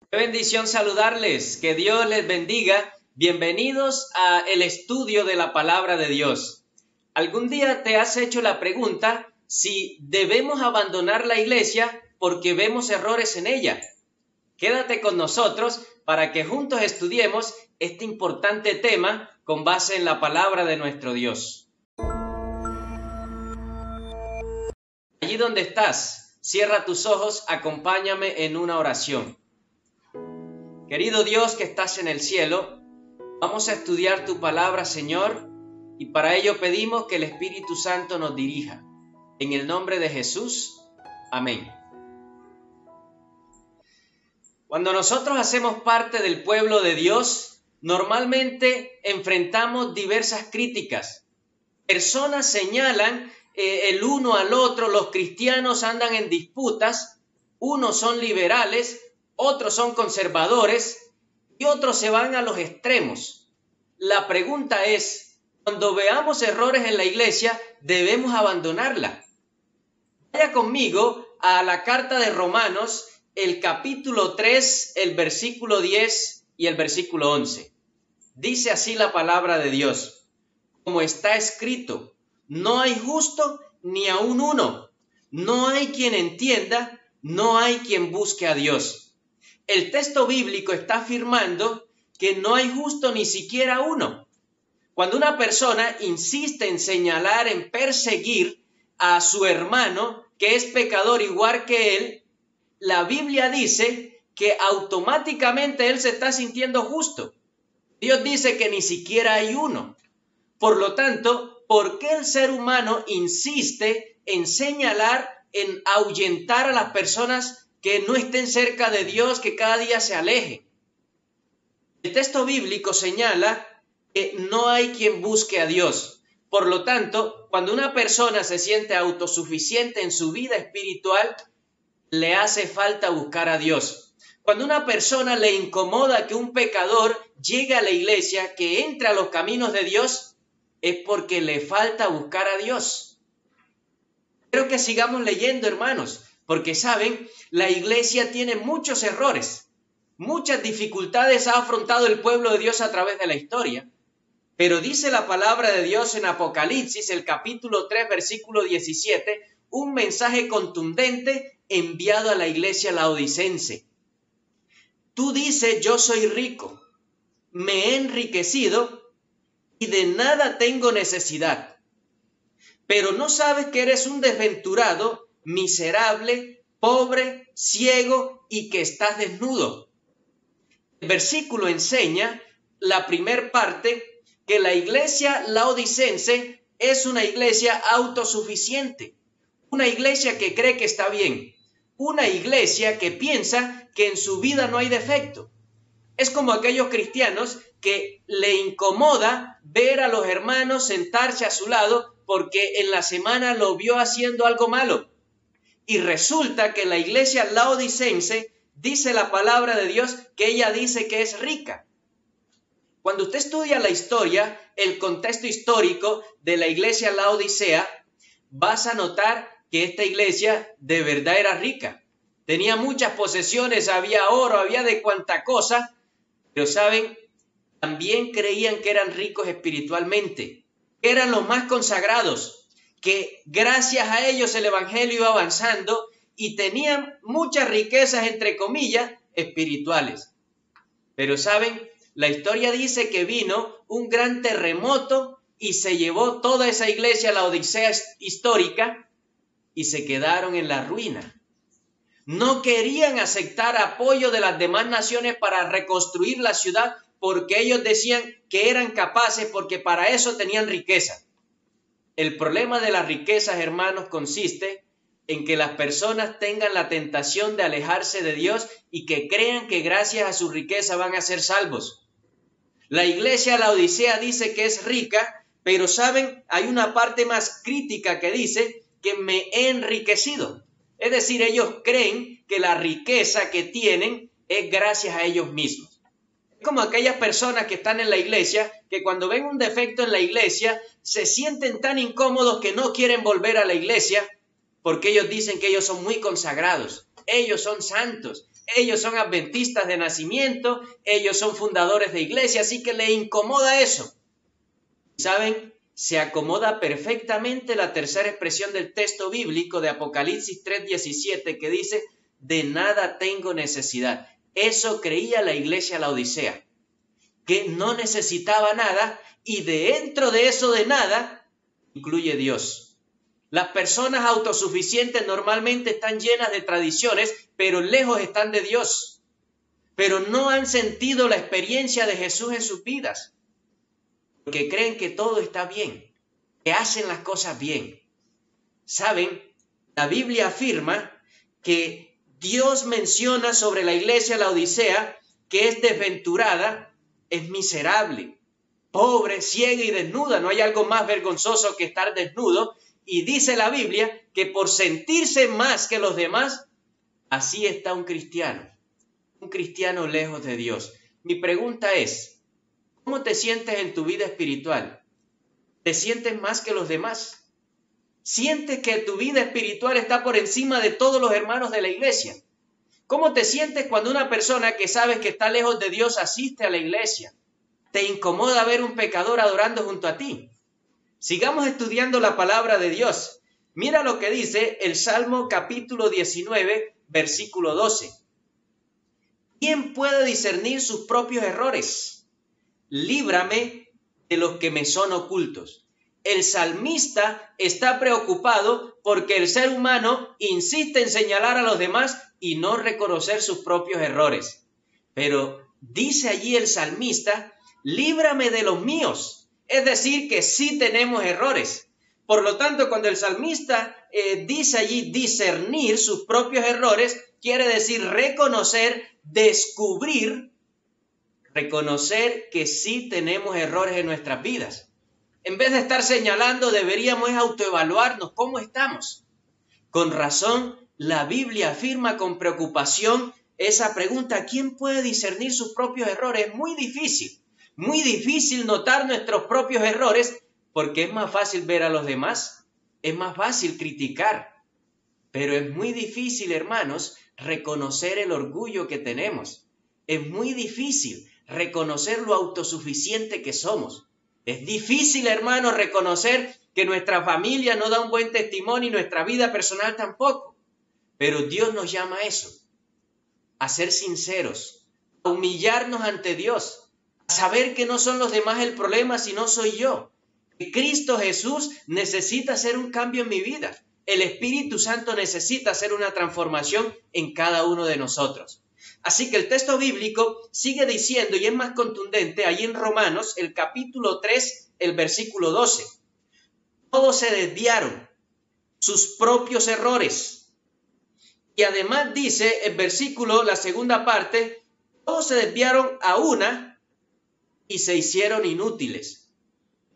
Qué bendición saludarles, que Dios les bendiga. Bienvenidos a el estudio de la palabra de Dios. ¿Algún día te has hecho la pregunta si debemos abandonar la iglesia porque vemos errores en ella? Quédate con nosotros para que juntos estudiemos este importante tema con base en la palabra de nuestro Dios. Allí donde estás, cierra tus ojos, acompáñame en una oración. Querido Dios que estás en el cielo, vamos a estudiar tu palabra, Señor, y para ello pedimos que el Espíritu Santo nos dirija. En el nombre de Jesús, amén. Cuando nosotros hacemos parte del pueblo de Dios, normalmente enfrentamos diversas críticas. Personas señalan el uno al otro, los cristianos andan en disputas, unos son liberales, otros son conservadores y otros se van a los extremos. La pregunta es, cuando veamos errores en la iglesia, ¿debemos abandonarla? Vaya conmigo a la carta de Romanos, el capítulo 3, el versículo 10 y el versículo 11. Dice así la palabra de Dios: como está escrito, no hay justo ni aun uno, no hay quien entienda, no hay quien busque a Dios. El texto bíblico está afirmando que no hay justo ni siquiera uno. Cuando una persona insiste en señalar, en perseguir a su hermano, que es pecador igual que él, la Biblia dice que automáticamente él se está sintiendo justo. Dios dice que ni siquiera hay uno. Por lo tanto, ¿por qué el ser humano insiste en señalar, en ahuyentar a las personas que no estén cerca de Dios, que cada día se alejen? El texto bíblico señala que no hay quien busque a Dios. Por lo tanto, cuando una persona se siente autosuficiente en su vida espiritual, le hace falta buscar a Dios. Cuando una persona le incomoda que un pecador llegue a la iglesia, que entre a los caminos de Dios, es porque le falta buscar a Dios. Quiero que sigamos leyendo, hermanos, porque saben, la iglesia tiene muchos errores, muchas dificultades ha afrontado el pueblo de Dios a través de la historia. Pero dice la palabra de Dios en Apocalipsis, el capítulo 3, versículo 17, un mensaje contundente enviado a la iglesia laodicense. Tú dices, yo soy rico, me he enriquecido y de nada tengo necesidad. Pero no sabes que eres un desventurado, miserable, pobre, ciego y que estás desnudo. El versículo enseña, la primer parte, que la iglesia laodicense es una iglesia autosuficiente, una iglesia que cree que está bien, una iglesia que piensa que en su vida no hay defecto. Es como aquellos cristianos que le incomoda ver a los hermanos sentarse a su lado porque en la semana lo vio haciendo algo malo. Y resulta que la iglesia laodicense dice la palabra de Dios que ella dice que es rica. Cuando usted estudia la historia, el contexto histórico de la iglesia laodicea, vas a notar que esta iglesia de verdad era rica. Tenía muchas posesiones, había oro, había de cuanta cosa, pero saben, también creían que eran ricos espiritualmente, que eran los más consagrados, que gracias a ellos el evangelio iba avanzando y tenían muchas riquezas, entre comillas, espirituales. Pero saben, la historia dice que vino un gran terremoto y se llevó toda esa iglesia, la Odisea histórica, y se quedaron en la ruina. No querían aceptar apoyo de las demás naciones para reconstruir la ciudad porque ellos decían que eran capaces porque para eso tenían riqueza. El problema de las riquezas, hermanos, consiste en que las personas tengan la tentación de alejarse de Dios y que crean que gracias a su riqueza van a ser salvos. La iglesia Laodicea dice que es rica, pero saben, hay una parte más crítica que dice que me he enriquecido. Es decir, ellos creen que la riqueza que tienen es gracias a ellos mismos. Es como aquellas personas que están en la iglesia, que cuando ven un defecto en la iglesia, se sienten tan incómodos que no quieren volver a la iglesia, porque ellos dicen que ellos son muy consagrados, ellos son santos, ellos son adventistas de nacimiento, ellos son fundadores de iglesia, así que le incomoda eso. ¿Saben? Se acomoda perfectamente la tercera expresión del texto bíblico de Apocalipsis 3:17 que dice, de nada tengo necesidad. Eso creía la iglesia Laodicea, que no necesitaba nada y dentro de eso de nada incluye Dios. Las personas autosuficientes normalmente están llenas de tradiciones, pero lejos están de Dios. Pero no han sentido la experiencia de Jesús en sus vidas, porque creen que todo está bien, que hacen las cosas bien. ¿Saben? La Biblia afirma que Dios menciona sobre la iglesia Laodicea que es desventurada, es miserable, pobre, ciega y desnuda. No hay algo más vergonzoso que estar desnudo. Y dice la Biblia que por sentirse más que los demás, así está un cristiano lejos de Dios. Mi pregunta es, ¿cómo te sientes en tu vida espiritual? ¿Te sientes más que los demás? ¿Sientes que tu vida espiritual está por encima de todos los hermanos de la iglesia? ¿Cómo te sientes cuando una persona que sabes que está lejos de Dios asiste a la iglesia? ¿Te incomoda ver un pecador adorando junto a ti? Sigamos estudiando la palabra de Dios. Mira lo que dice el Salmo capítulo 19, versículo 12. ¿Quién puede discernir sus propios errores? Líbrame de los que me son ocultos. El salmista está preocupado porque el ser humano insiste en señalar a los demás y no reconocer sus propios errores. Pero dice allí el salmista, líbrame de los míos. Es decir, que sí tenemos errores. Por lo tanto, cuando el salmista dice allí discernir sus propios errores, quiere decir reconocer, descubrir, reconocer que sí tenemos errores en nuestras vidas. En vez de estar señalando, deberíamos autoevaluarnos cómo estamos. Con razón, la Biblia afirma con preocupación esa pregunta, ¿quién puede discernir sus propios errores? Es muy difícil notar nuestros propios errores porque es más fácil ver a los demás, es más fácil criticar, pero es muy difícil, hermanos, reconocer el orgullo que tenemos. Es muy difícil reconocer lo autosuficiente que somos. Es difícil, hermanos, reconocer que nuestra familia no da un buen testimonio y nuestra vida personal tampoco. Pero Dios nos llama a eso, a ser sinceros, a humillarnos ante Dios, a saber que no son los demás el problema, sino soy yo. Que Cristo Jesús necesita hacer un cambio en mi vida. El Espíritu Santo necesita hacer una transformación en cada uno de nosotros. Así que el texto bíblico sigue diciendo, y es más contundente, ahí en Romanos, el capítulo 3, el versículo 12. Todos se desviaron, sus propios errores. Y además dice el versículo, la segunda parte, todos se desviaron a una y se hicieron inútiles.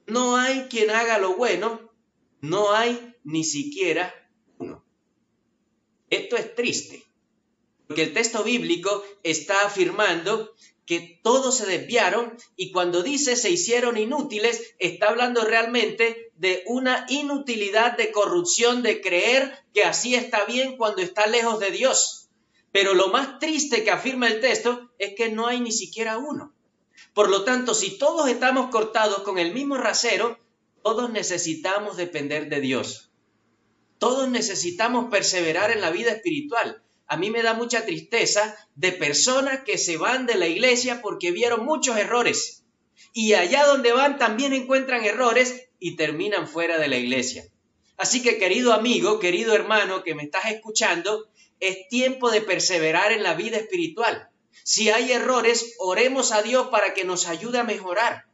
No hay quien haga lo bueno, no hay ni siquiera uno. Esto es triste, porque el texto bíblico está afirmando que todos se desviaron y cuando dice se hicieron inútiles, está hablando realmente de una inutilidad de corrupción, de creer que así está bien cuando está lejos de Dios. Pero lo más triste que afirma el texto es que no hay ni siquiera uno. Por lo tanto, si todos estamos cortados con el mismo rasero, todos necesitamos depender de Dios. Todos necesitamos perseverar en la vida espiritual. A mí me da mucha tristeza de personas que se van de la iglesia porque vieron muchos errores. Y allá donde van también encuentran errores y terminan fuera de la iglesia. Así que, querido amigo, querido hermano que me estás escuchando, es tiempo de perseverar en la vida espiritual. Si hay errores, oremos a Dios para que nos ayude a mejorar,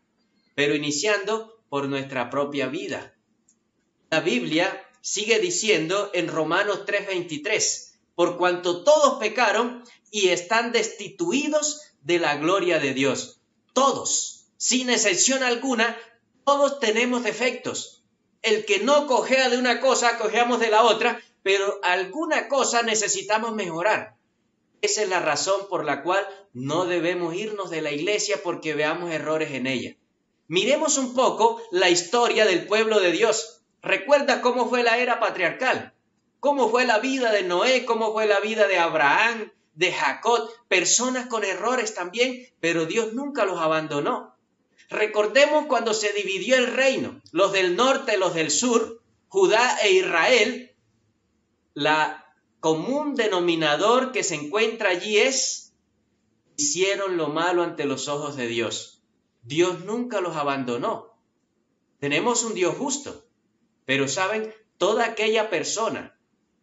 pero iniciando por nuestra propia vida. La Biblia sigue diciendo en Romanos 3:23, por cuanto todos pecaron y están destituidos de la gloria de Dios. Todos, sin excepción alguna, todos tenemos defectos. El que no cojea de una cosa, cojeamos de la otra, pero alguna cosa necesitamos mejorar. Esa es la razón por la cual no debemos irnos de la iglesia porque veamos errores en ella. Miremos un poco la historia del pueblo de Dios. ¿Recuerda cómo fue la era patriarcal? ¿Cómo fue la vida de Noé? ¿Cómo fue la vida de Abraham, de Jacob, personas con errores también, pero Dios nunca los abandonó. Recordemos cuando se dividió el reino, los del norte, los del sur, Judá e Israel, la común denominador que se encuentra allí es: hicieron lo malo ante los ojos de Dios. Dios nunca los abandonó. Tenemos un Dios justo, pero ¿saben? Toda aquella persona,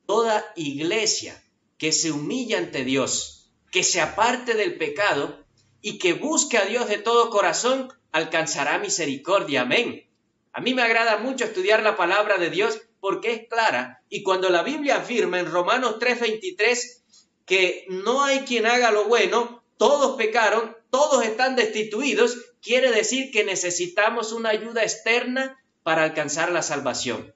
toda iglesia que se humilla ante Dios, que se aparte del pecado y que busque a Dios de todo corazón, alcanzará misericordia. Amén. A mí me agrada mucho estudiar la palabra de Dios porque es clara, y cuando la Biblia afirma en Romanos 3:23 que no hay quien haga lo bueno, todos pecaron, todos están destituidos, quiere decir que necesitamos una ayuda externa para alcanzar la salvación.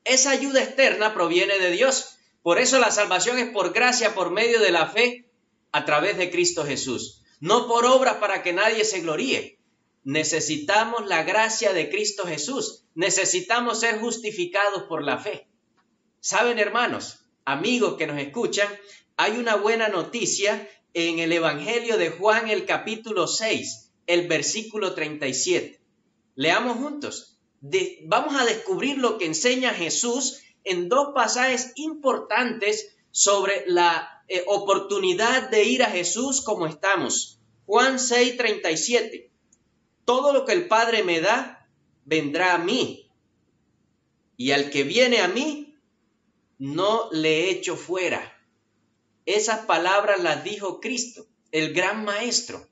Esa ayuda externa proviene de Dios. Por eso la salvación es por gracia, por medio de la fe, a través de Cristo Jesús. No por obras para que nadie se gloríe. Necesitamos la gracia de Cristo Jesús. Necesitamos ser justificados por la fe. ¿Saben, hermanos, amigos que nos escuchan? Hay una buena noticia en el Evangelio de Juan, el capítulo 6, el versículo 37. Leamos juntos. Vamos a descubrir lo que enseña Jesús en dos pasajes importantes sobre la oportunidad de ir a Jesús como estamos. Juan 6:37. Todo lo que el Padre me da, vendrá a mí. Y al que viene a mí, no le echo fuera. Esas palabras las dijo Cristo, el gran Maestro.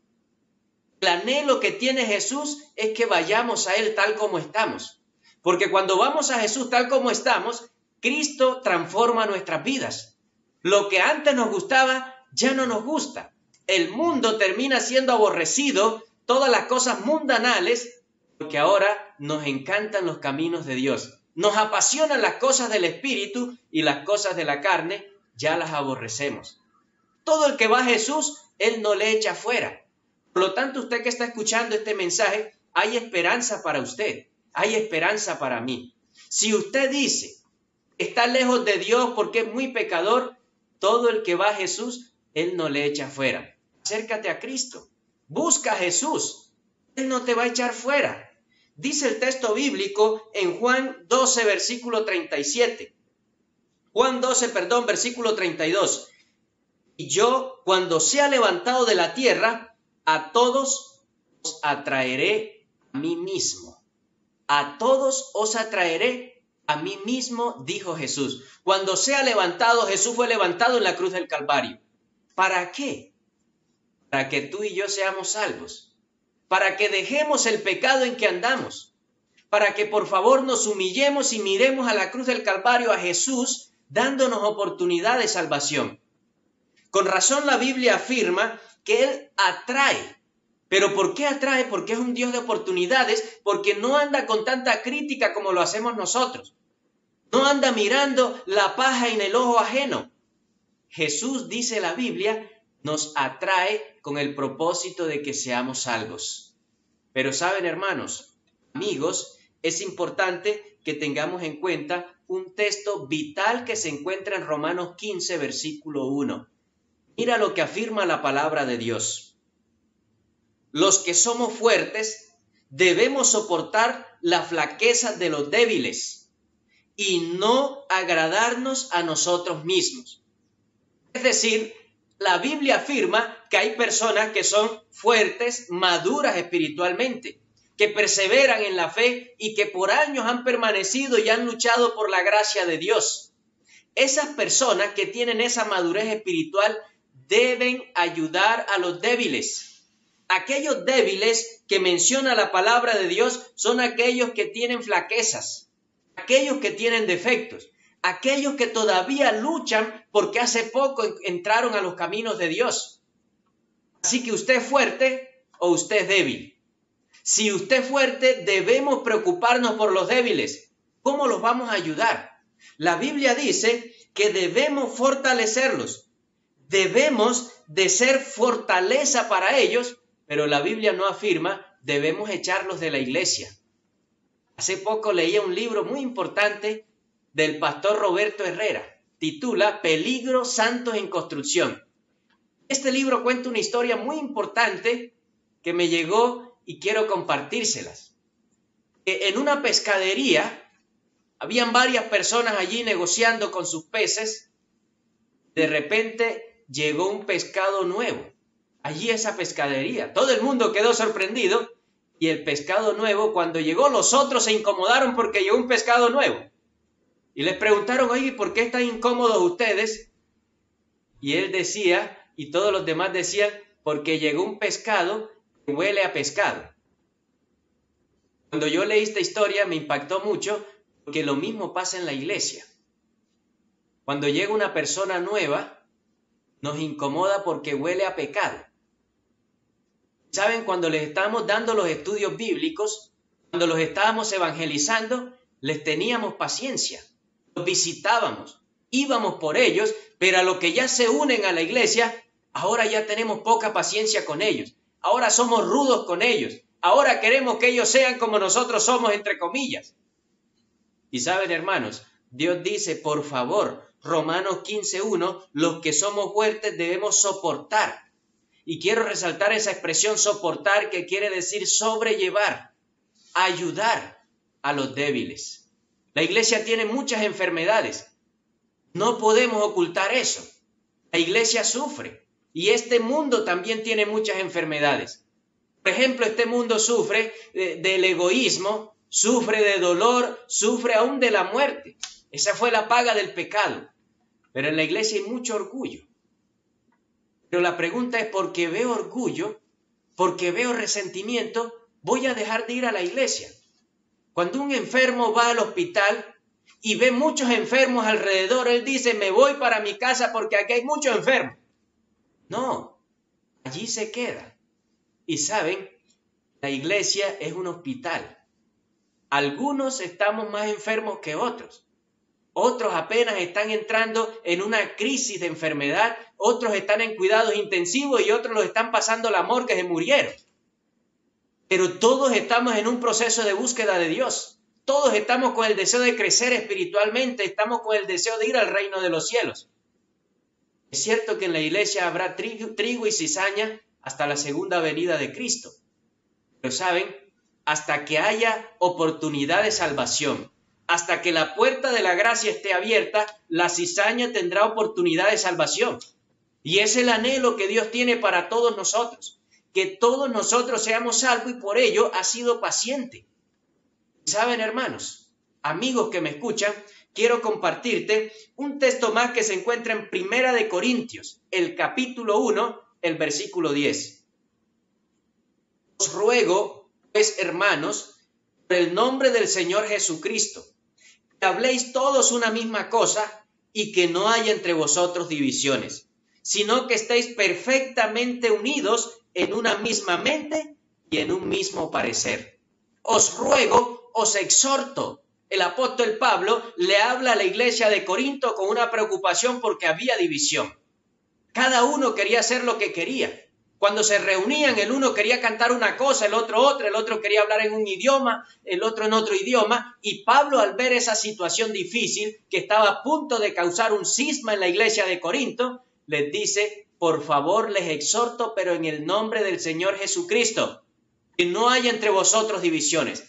El anhelo que tiene Jesús es que vayamos a Él tal como estamos. Porque cuando vamos a Jesús tal como estamos, Cristo transforma nuestras vidas. Lo que antes nos gustaba, ya no nos gusta. El mundo termina siendo aborrecido, todas las cosas mundanales, porque ahora nos encantan los caminos de Dios. Nos apasionan las cosas del Espíritu y las cosas de la carne, ya las aborrecemos. Todo el que va a Jesús, Él no le echa fuera. Por lo tanto, usted que está escuchando este mensaje, hay esperanza para usted, hay esperanza para mí. Si usted dice, está lejos de Dios porque es muy pecador, todo el que va a Jesús, Él no le echa fuera. Acércate a Cristo, busca a Jesús, Él no te va a echar fuera. Dice el texto bíblico en Juan 12, versículo 37. Juan 12, versículo 32. Y yo, cuando sea levantado de la tierra, a todos os atraeré a mí mismo. A todos os atraeré a mí mismo, dijo Jesús. Cuando sea levantado, Jesús fue levantado en la cruz del Calvario. ¿Para qué? Para que tú y yo seamos salvos. Para que dejemos el pecado en que andamos. Para que por favor nos humillemos y miremos a la cruz del Calvario a Jesús, dándonos oportunidad de salvación. Con razón la Biblia afirma que Él atrae. ¿Pero por qué atrae? Porque es un Dios de oportunidades, porque no anda con tanta crítica como lo hacemos nosotros. No anda mirando la paja en el ojo ajeno. Jesús, dice la Biblia, nos atrae con el propósito de que seamos salvos. Pero saben, hermanos, amigos, es importante que tengamos en cuenta un texto vital que se encuentra en Romanos 15, versículo 1. Mira lo que afirma la palabra de Dios. Los que somos fuertes debemos soportar la flaqueza de los débiles y no agradarnos a nosotros mismos. Es decir, la Biblia afirma que hay personas que son fuertes, maduras espiritualmente, que perseveran en la fe y que por años han permanecido y han luchado por la gracia de Dios. Esas personas que tienen esa madurez espiritual deben ayudar a los débiles. Aquellos débiles que menciona la palabra de Dios son aquellos que tienen flaquezas, aquellos que tienen defectos, aquellos que todavía luchan porque hace poco entraron a los caminos de Dios. Así que usted es fuerte o usted es débil. Si usted es fuerte, debemos preocuparnos por los débiles. ¿Cómo los vamos a ayudar? La Biblia dice que debemos fortalecerlos. Debemos de ser fortaleza para ellos, pero la Biblia no afirma, debemos echarlos de la iglesia. Hace poco leía un libro muy importante del pastor Roberto Herrera, titula Peligros Santos en Construcción. Este libro cuenta una historia muy importante que me llegó y quiero compartírselas. En una pescadería habían varias personas allí negociando con sus peces. De repente llegó un pescado nuevo. Allí esa pescadería. Todo el mundo quedó sorprendido y el pescado nuevo, cuando llegó, los otros se incomodaron porque llegó un pescado nuevo. Y les preguntaron, oye, ¿por qué están incómodos ustedes? Y él decía, y todos los demás decían, porque llegó un pescado que huele a pescado. Cuando yo leí esta historia me impactó mucho, porque lo mismo pasa en la iglesia. Cuando llega una persona nueva, nos incomoda porque huele a pecado. ¿Saben? Cuando les estábamos dando los estudios bíblicos, cuando los estábamos evangelizando, les teníamos paciencia, los visitábamos, íbamos por ellos, pero a los que ya se unen a la iglesia, ahora ya tenemos poca paciencia con ellos. Ahora somos rudos con ellos. Ahora queremos que ellos sean como nosotros somos, entre comillas. Y saben, hermanos, Dios dice, por favor, Romanos 15:1, los que somos fuertes debemos soportar. Y quiero resaltar esa expresión soportar, que quiere decir sobrellevar, ayudar a los débiles. La iglesia tiene muchas enfermedades. No podemos ocultar eso. La iglesia sufre y este mundo también tiene muchas enfermedades. Por ejemplo, este mundo sufre del egoísmo, sufre de dolor, sufre aún de la muerte. Esa fue la paga del pecado. Pero en la iglesia hay mucho orgullo. Pero la pregunta es, ¿por qué veo orgullo? Porque veo resentimiento, ¿voy a dejar de ir a la iglesia? Cuando un enfermo va al hospital y ve muchos enfermos alrededor, él dice, me voy para mi casa porque aquí hay muchos enfermos. No, allí se queda. Y saben, la iglesia es un hospital. Algunos estamos más enfermos que otros. Otros apenas están entrando en una crisis de enfermedad, otros están en cuidados intensivos y otros los están pasando la morgue, se murieron. Pero todos estamos en un proceso de búsqueda de Dios. Todos estamos con el deseo de crecer espiritualmente, estamos con el deseo de ir al reino de los cielos. Es cierto que en la iglesia habrá trigo y cizaña hasta la segunda venida de Cristo. Pero saben, hasta que haya oportunidad de salvación, hasta que la puerta de la gracia esté abierta, la cizaña tendrá oportunidad de salvación. Y es el anhelo que Dios tiene para todos nosotros, que todos nosotros seamos salvos, y por ello ha sido paciente. ¿Saben, hermanos, amigos que me escuchan? Quiero compartirte un texto más que se encuentra en Primera de Corintios, el capítulo 1, el versículo 10. Os ruego, pues, hermanos, por el nombre del Señor Jesucristo, que habléis todos una misma cosa y que no haya entre vosotros divisiones, sino que estéis perfectamente unidos en una misma mente y en un mismo parecer. Os ruego, os exhorto. El apóstol Pablo le habla a la iglesia de Corinto con una preocupación porque había división. Cada uno quería hacer lo que quería. Cuando se reunían, el uno quería cantar una cosa, el otro otra, el otro quería hablar en un idioma, el otro en otro idioma. Y Pablo, al ver esa situación difícil que estaba a punto de causar un cisma en la iglesia de Corinto, les dice, por favor les exhorto, pero en el nombre del Señor Jesucristo, que no haya entre vosotros divisiones.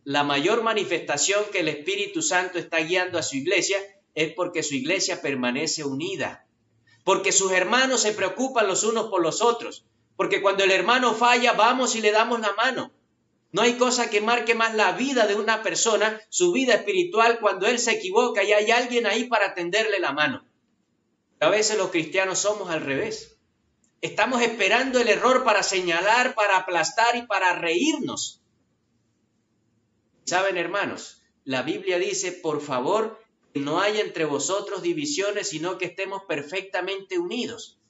La mayor manifestación que el Espíritu Santo está guiando a su iglesia es porque su iglesia permanece unida. Porque sus hermanos se preocupan los unos por los otros. Porque cuando el hermano falla, vamos y le damos la mano. No hay cosa que marque más la vida de una persona, su vida espiritual, cuando él se equivoca y hay alguien ahí para tenderle la mano. A veces los cristianos somos al revés. Estamos esperando el error para señalar, para aplastar y para reírnos. ¿Saben, hermanos? La Biblia dice, por favor, que no haya entre vosotros divisiones, sino que estemos perfectamente unidos.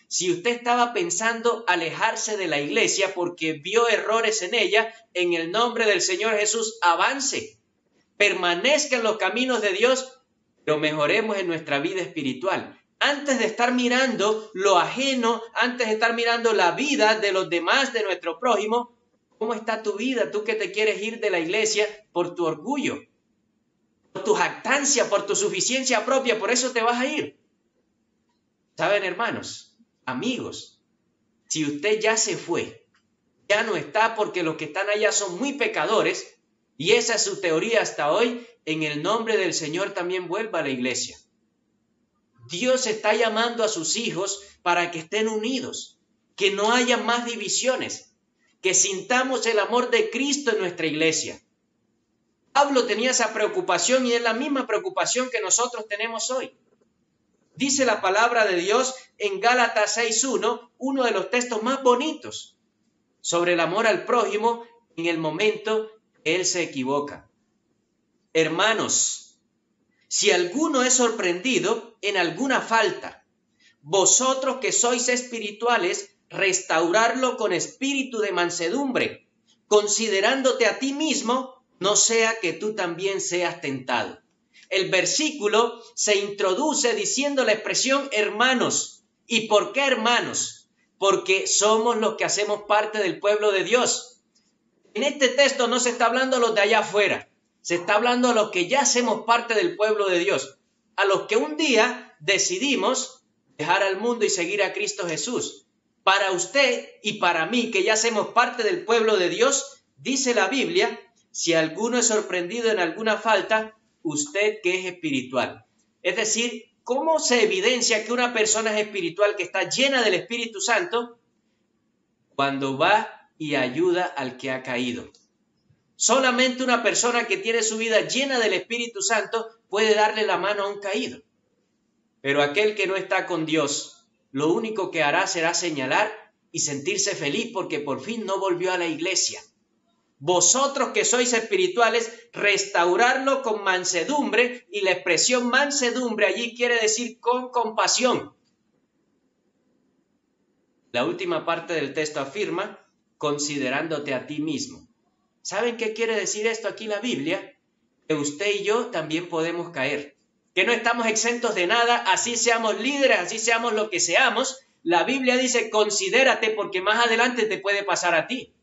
Si usted estaba pensando alejarse de la iglesia porque vio errores en ella, en el nombre del Señor Jesús, avance. Permanezca en los caminos de Dios, pero mejoremos en nuestra vida espiritual. Antes de estar mirando lo ajeno, antes de estar mirando la vida de los demás, de nuestro prójimo, ¿cómo está tu vida? Tú que te quieres ir de la iglesia por tu orgullo, por tu jactancia, por tu suficiencia propia, por eso te vas a ir. ¿Saben, hermanos? Amigos, si usted ya se fue, ya no está porque los que están allá son muy pecadores, y esa es su teoría hasta hoy, en el nombre del Señor también vuelva a la iglesia. Dios está llamando a sus hijos para que estén unidos, que no haya más divisiones, que sintamos el amor de Cristo en nuestra iglesia. Pablo tenía esa preocupación y es la misma preocupación que nosotros tenemos hoy. Dice la palabra de Dios en Gálatas 6:1, uno de los textos más bonitos sobre el amor al prójimo en el momento que él se equivoca. Hermanos, si alguno es sorprendido en alguna falta, vosotros que sois espirituales, restaurarlo con espíritu de mansedumbre, considerándote a ti mismo, no sea que tú también seas tentado. El versículo se introduce diciendo la expresión hermanos. ¿Y por qué hermanos? Porque somos los que hacemos parte del pueblo de Dios. En este texto no se está hablando a los de allá afuera, se está hablando a los que ya hacemos parte del pueblo de Dios, a los que un día decidimos dejar al mundo y seguir a Cristo Jesús. Para usted y para mí, que ya hacemos parte del pueblo de Dios, dice la Biblia, si alguno es sorprendido en alguna falta, usted que es espiritual. Es decir, ¿cómo se evidencia que una persona es espiritual, que está llena del Espíritu Santo? Cuando va y ayuda al que ha caído. Solamente una persona que tiene su vida llena del Espíritu Santo puede darle la mano a un caído. Pero aquel que no está con Dios, lo único que hará será señalar y sentirse feliz porque por fin no volvió a la iglesia. Vosotros que sois espirituales, restaurarlo con mansedumbre, y la expresión mansedumbre allí quiere decir con compasión. La última parte del texto afirma, considerándote a ti mismo. ¿Saben qué quiere decir esto aquí la Biblia? Que usted y yo también podemos caer, que no estamos exentos de nada, así seamos líderes, así seamos lo que seamos. La Biblia dice, considérate porque más adelante te puede pasar a ti.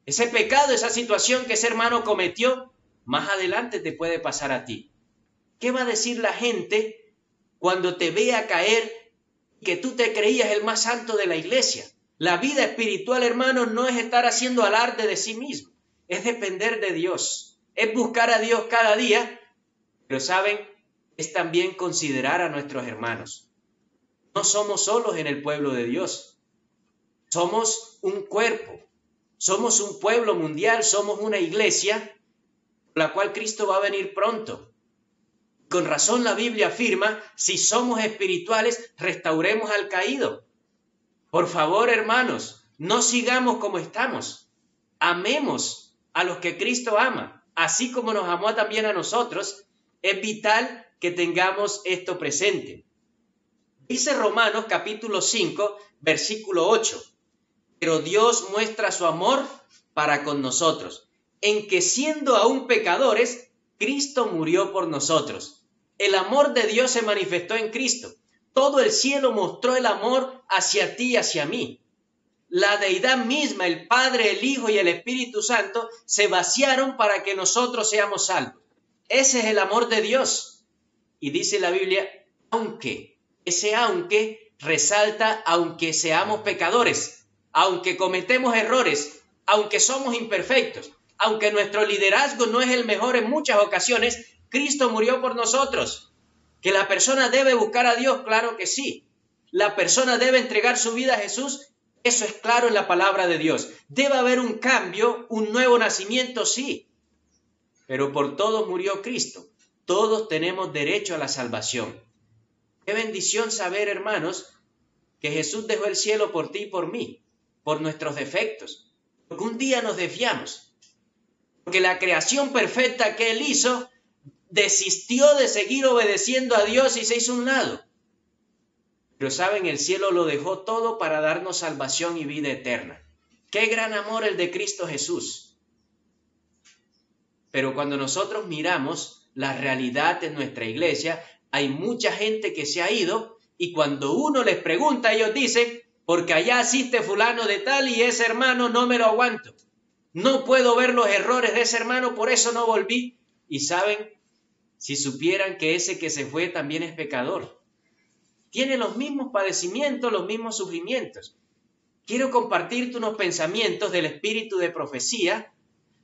Ese pecado, esa situación que ese hermano cometió, más adelante te puede pasar a ti. ¿Qué va a decir la gente cuando te vea caer que tú te creías el más santo de la iglesia? La vida espiritual, hermanos, no es estar haciendo alarde de sí mismo, es depender de Dios, es buscar a Dios cada día, pero ¿saben? Es también considerar a nuestros hermanos. No somos solos en el pueblo de Dios, somos un cuerpo. Somos un pueblo mundial, somos una iglesia, por la cual Cristo va a venir pronto. Con razón la Biblia afirma, si somos espirituales, restauremos al caído. Por favor, hermanos, no sigamos como estamos. Amemos a los que Cristo ama, así como nos amó también a nosotros. Es vital que tengamos esto presente. Dice Romanos capítulo 5, versículo 8. Pero Dios muestra su amor para con nosotros, en que siendo aún pecadores, Cristo murió por nosotros. El amor de Dios se manifestó en Cristo. Todo el cielo mostró el amor hacia ti y hacia mí. La deidad misma, el Padre, el Hijo y el Espíritu Santo, se vaciaron para que nosotros seamos salvos. Ese es el amor de Dios. Y dice la Biblia, aunque, ese aunque resalta aunque seamos pecadores. Aunque cometemos errores, aunque somos imperfectos, aunque nuestro liderazgo no es el mejor en muchas ocasiones, Cristo murió por nosotros. ¿Que la persona debe buscar a Dios? Claro que sí. ¿La persona debe entregar su vida a Jesús? Eso es claro en la palabra de Dios. ¿Debe haber un cambio, un nuevo nacimiento? Sí. Pero por todos murió Cristo. Todos tenemos derecho a la salvación. Qué bendición saber, hermanos, que Jesús dejó el cielo por ti y por mí, por nuestros defectos, porque un día nos desviamos, porque la creación perfecta que Él hizo desistió de seguir obedeciendo a Dios y se hizo a un lado. Pero saben, el cielo lo dejó todo para darnos salvación y vida eterna. ¡Qué gran amor el de Cristo Jesús! Pero cuando nosotros miramos la realidad en nuestra iglesia, hay mucha gente que se ha ido y cuando uno les pregunta, ellos dicen, porque allá asiste fulano de tal y ese hermano no me lo aguanto. No puedo ver los errores de ese hermano, por eso no volví. Y saben, si supieran que ese que se fue también es pecador, tiene los mismos padecimientos, los mismos sufrimientos. Quiero compartirte unos pensamientos del espíritu de profecía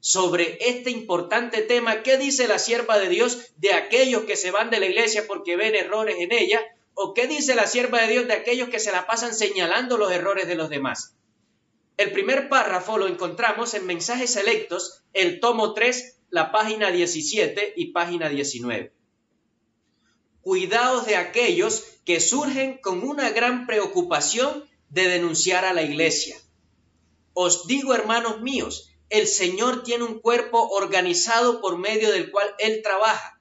sobre este importante tema. ¿Qué dice la sierva de Dios de aquellos que se van de la iglesia porque ven errores en ella? ¿O qué dice la sierva de Dios de aquellos que se la pasan señalando los errores de los demás? El primer párrafo lo encontramos en Mensajes Selectos, el tomo 3, la página 17 y página 19. Cuidaos de aquellos que surgen con una gran preocupación de denunciar a la iglesia. Os digo, hermanos míos, el Señor tiene un cuerpo organizado por medio del cual Él trabaja.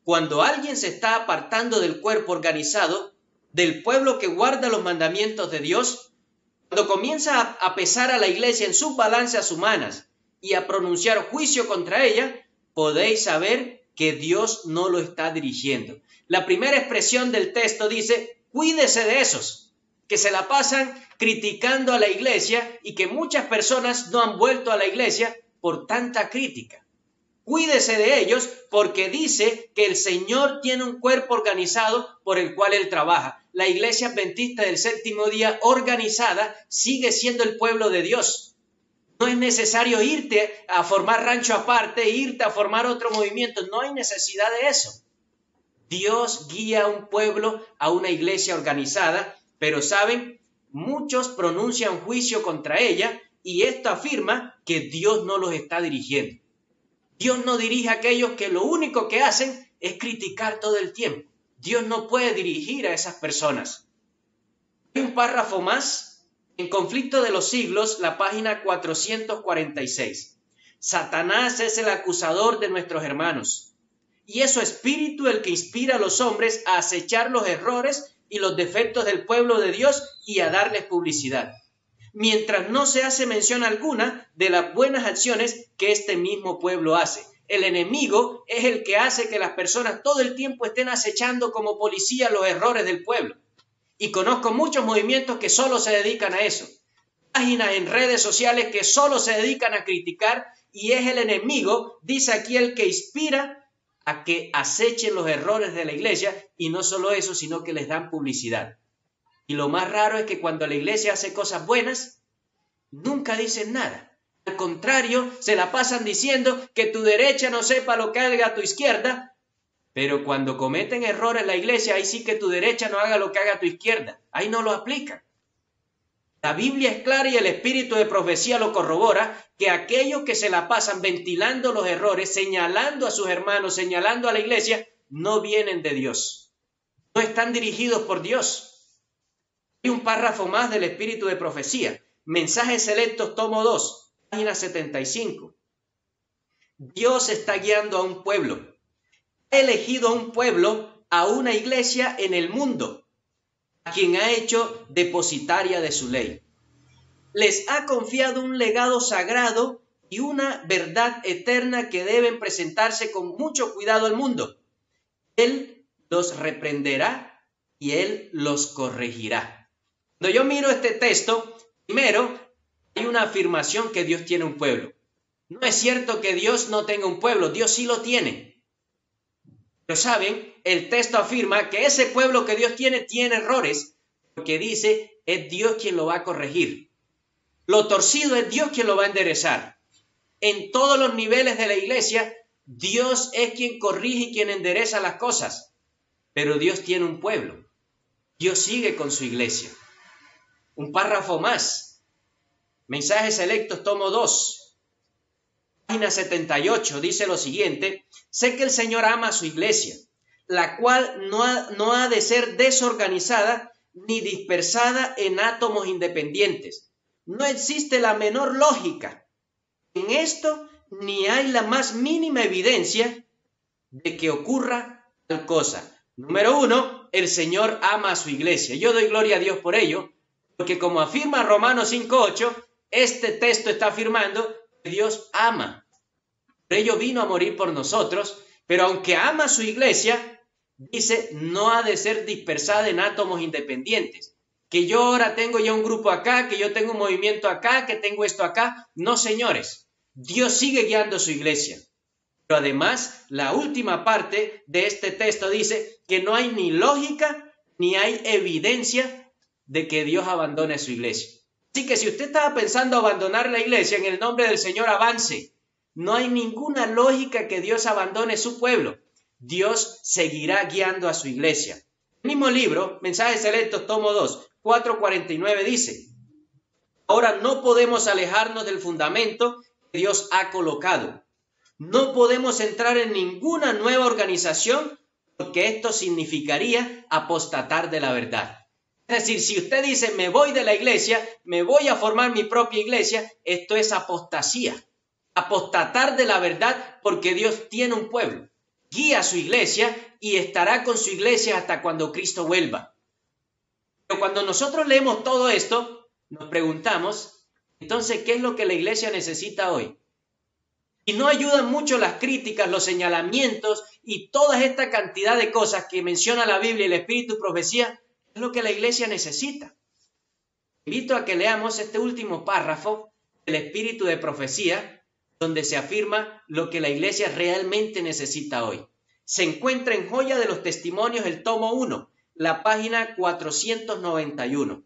Cuando alguien se está apartando del cuerpo organizado, del pueblo que guarda los mandamientos de Dios, cuando comienza a pesar a la iglesia en sus balanzas humanas y a pronunciar juicio contra ella, podéis saber que Dios no lo está dirigiendo. La primera expresión del texto dice, cuídese de esos que se la pasan criticando a la iglesia y que muchas personas no han vuelto a la iglesia por tanta crítica. Cuídese de ellos porque dice que el Señor tiene un cuerpo organizado por el cual Él trabaja. La iglesia adventista del séptimo día organizada sigue siendo el pueblo de Dios. No es necesario irte a formar rancho aparte, irte a formar otro movimiento. No hay necesidad de eso. Dios guía a un pueblo a una iglesia organizada, pero ¿saben? Muchos pronuncian juicio contra ella y esto afirma que Dios no los está dirigiendo. Dios no dirige a aquellos que lo único que hacen es criticar todo el tiempo. Dios no puede dirigir a esas personas. Hay un párrafo más en Conflicto de los Siglos, la página 446. Satanás es el acusador de nuestros hermanos. Y es su espíritu el que inspira a los hombres a acechar los errores y los defectos del pueblo de Dios y a darles publicidad, mientras no se hace mención alguna de las buenas acciones que este mismo pueblo hace. El enemigo es el que hace que las personas todo el tiempo estén acechando como policía los errores del pueblo. Y conozco muchos movimientos que solo se dedican a eso. Páginas en redes sociales que solo se dedican a criticar y es el enemigo, dice aquí, el que inspira a que acechen los errores de la iglesia y no solo eso, sino que les dan publicidad. Y lo más raro es que cuando la iglesia hace cosas buenas, nunca dicen nada. Al contrario, se la pasan diciendo que tu derecha no sepa lo que haga tu izquierda, pero cuando cometen errores la iglesia, ahí sí que tu derecha no haga lo que haga tu izquierda. Ahí no lo aplican. La Biblia es clara y el espíritu de profecía lo corrobora, que aquellos que se la pasan ventilando los errores, señalando a sus hermanos, señalando a la iglesia, no vienen de Dios. No están dirigidos por Dios. Hay un párrafo más del espíritu de profecía. Mensajes Selectos, tomo 2, página 75. Dios está guiando a un pueblo. Ha elegido a un pueblo, a una iglesia en el mundo, a quien ha hecho depositaria de su ley. Les ha confiado un legado sagrado y una verdad eterna que deben presentarse con mucho cuidado al mundo. Él los reprenderá y Él los corregirá. Cuando yo miro este texto, primero hay una afirmación que Dios tiene un pueblo. No es cierto que Dios no tenga un pueblo, Dios sí lo tiene. Pero saben, el texto afirma que ese pueblo que Dios tiene errores, porque dice, es Dios quien lo va a corregir. Lo torcido es Dios quien lo va a enderezar. En todos los niveles de la iglesia, Dios es quien corrige y quien endereza las cosas. Pero Dios tiene un pueblo. Dios sigue con su iglesia. Un párrafo más. Mensajes Selectos, tomo 2. Página 78 dice lo siguiente: sé que el Señor ama a su iglesia, la cual no ha de ser desorganizada ni dispersada en átomos independientes. No existe la menor lógica en esto, ni hay la más mínima evidencia de que ocurra tal cosa. Número 1, el Señor ama a su iglesia. Yo doy gloria a Dios por ello, porque como afirma Romanos 5:8, este texto está afirmando que Dios ama. Por ello vino a morir por nosotros, pero aunque ama a su iglesia, dice, no ha de ser dispersada en átomos independientes. Que yo ahora tengo ya un grupo acá, que yo tengo un movimiento acá, que tengo esto acá. No, señores, Dios sigue guiando a su iglesia. Pero además, la última parte de este texto dice que no hay ni lógica ni hay evidencia de que Dios abandone su iglesia. Así que si usted estaba pensando abandonar la iglesia, en el nombre del Señor avance. No hay ninguna lógica que Dios abandone su pueblo. Dios seguirá guiando a su iglesia. El mismo libro, Mensajes Selectos, tomo 2, 4:49 dice: ahora no podemos alejarnos del fundamento que Dios ha colocado. No podemos entrar en ninguna nueva organización porque esto significaría apostatar de la verdad. Es decir, si usted dice, me voy de la iglesia, me voy a formar mi propia iglesia, esto es apostasía. Apostatar de la verdad porque Dios tiene un pueblo. Guía a su iglesia y estará con su iglesia hasta cuando Cristo vuelva. Pero cuando nosotros leemos todo esto, nos preguntamos, entonces, ¿qué es lo que la iglesia necesita hoy? Y no ayudan mucho las críticas, los señalamientos y toda esta cantidad de cosas que menciona la Biblia y el Espíritu y profecía, es lo que la iglesia necesita. Invito a que leamos este último párrafo del Espíritu de profecía, donde se afirma lo que la iglesia realmente necesita hoy. Se encuentra en Joya de los Testimonios, el tomo 1, la página 491.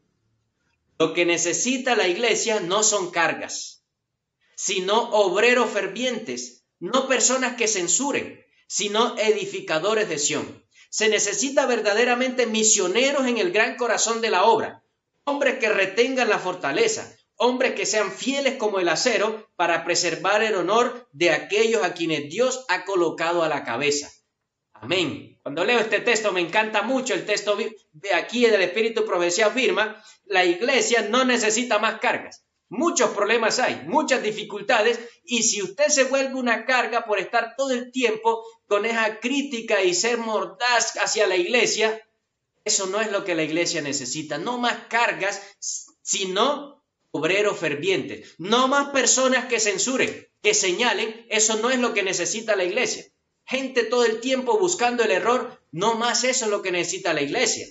Lo que necesita la iglesia no son cargas, sino obreros fervientes, no personas que censuren, sino edificadores de Sión. Se necesita verdaderamente misioneros en el gran corazón de la obra, hombres que retengan la fortaleza, hombres que sean fieles como el acero para preservar el honor de aquellos a quienes Dios ha colocado a la cabeza. Amén. Cuando leo este texto me encanta mucho el texto de aquí del Espíritu Profecía afirma, la iglesia no necesita más cargas. Muchos problemas hay, muchas dificultades, y si usted se vuelve una carga por estar todo el tiempo con esa crítica y ser mordaz hacia la iglesia, eso no es lo que la iglesia necesita. No más cargas, sino obreros fervientes. No más personas que censuren, que señalen, eso no es lo que necesita la iglesia. Gente todo el tiempo buscando el error, no más eso es lo que necesita la iglesia.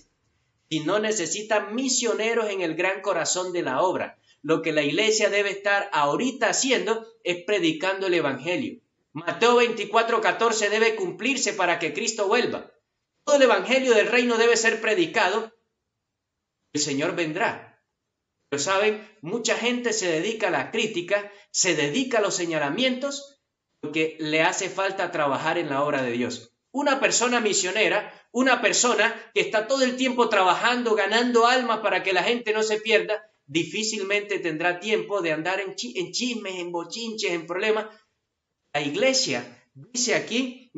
Sino necesita misioneros en el gran corazón de la obra. Lo que la iglesia debe estar ahorita haciendo es predicando el evangelio. Mateo 24:14 debe cumplirse para que Cristo vuelva. Todo el evangelio del reino debe ser predicado. El Señor vendrá. Pero saben, mucha gente se dedica a la crítica, se dedica a los señalamientos porque le hace falta trabajar en la obra de Dios. Una persona misionera, una persona que está todo el tiempo trabajando, ganando almas para que la gente no se pierda, difícilmente tendrá tiempo de andar en chismes, en bochinches, en problemas. La iglesia, dice aquí,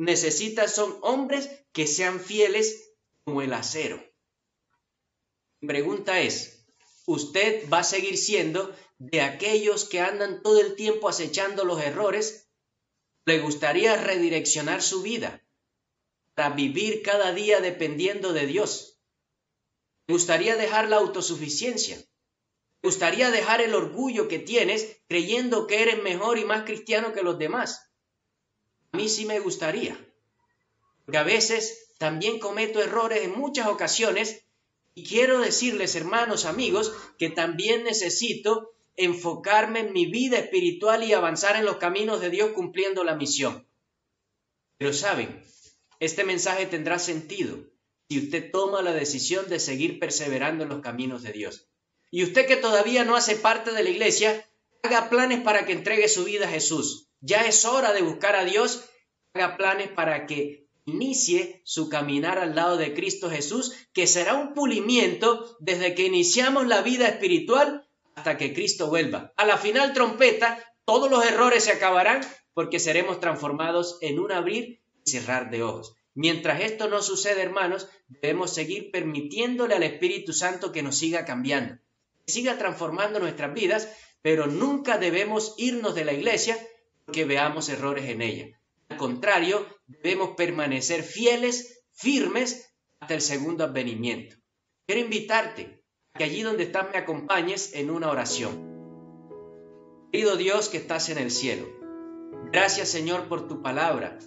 son hombres que sean fieles como el acero. Mi pregunta es, ¿usted va a seguir siendo de aquellos que andan todo el tiempo acechando los errores? ¿Le gustaría redireccionar su vida para vivir cada día dependiendo de Dios? ¿Le gustaría dejar la autosuficiencia? ¿Te gustaría dejar el orgullo que tienes creyendo que eres mejor y más cristiano que los demás? A mí sí me gustaría, porque a veces también cometo errores en muchas ocasiones y quiero decirles, hermanos, amigos, que también necesito enfocarme en mi vida espiritual y avanzar en los caminos de Dios cumpliendo la misión. Pero saben, este mensaje tendrá sentido si usted toma la decisión de seguir perseverando en los caminos de Dios. Y usted que todavía no hace parte de la iglesia, haga planes para que entregue su vida a Jesús. Ya es hora de buscar a Dios. Haga planes para que inicie su caminar al lado de Cristo Jesús, que será un pulimiento desde que iniciamos la vida espiritual hasta que Cristo vuelva. A la final trompeta, todos los errores se acabarán porque seremos transformados en un abrir y cerrar de ojos. Mientras esto no sucede, hermanos, debemos seguir permitiéndole al Espíritu Santo que nos siga cambiando, que siga transformando nuestras vidas, pero nunca debemos irnos de la iglesia porque veamos errores en ella. Al contrario, debemos permanecer fieles, firmes, hasta el segundo advenimiento. Quiero invitarte a que allí donde estás me acompañes en una oración. Querido Dios que estás en el cielo, gracias Señor por tu palabra.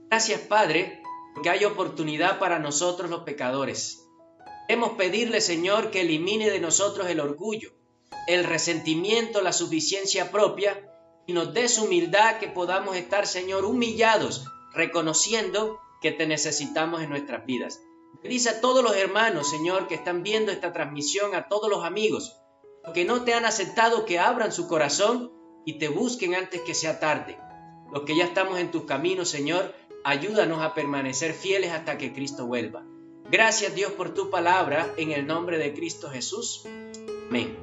Gracias Padre, porque hay oportunidad para nosotros los pecadores. Queremos pedirle Señor que elimine de nosotros el orgullo, el resentimiento, la suficiencia propia, y nos des humildad que podamos estar, Señor, humillados, reconociendo que te necesitamos en nuestras vidas. Bendice a todos los hermanos, Señor, que están viendo esta transmisión, a todos los amigos, los que no te han aceptado, que abran su corazón y te busquen antes que sea tarde. Los que ya estamos en tus caminos, Señor, ayúdanos a permanecer fieles hasta que Cristo vuelva. Gracias, Dios, por tu palabra, en el nombre de Cristo Jesús. Amén.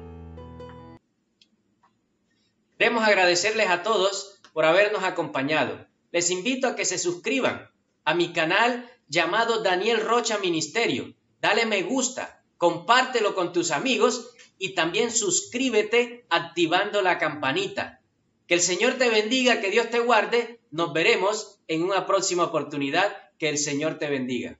Queremos agradecerles a todos por habernos acompañado. Les invito a que se suscriban a mi canal llamado Daniel Rocha Ministerio. Dale me gusta, compártelo con tus amigos y también suscríbete activando la campanita. Que el Señor te bendiga, que Dios te guarde. Nos veremos en una próxima oportunidad. Que el Señor te bendiga.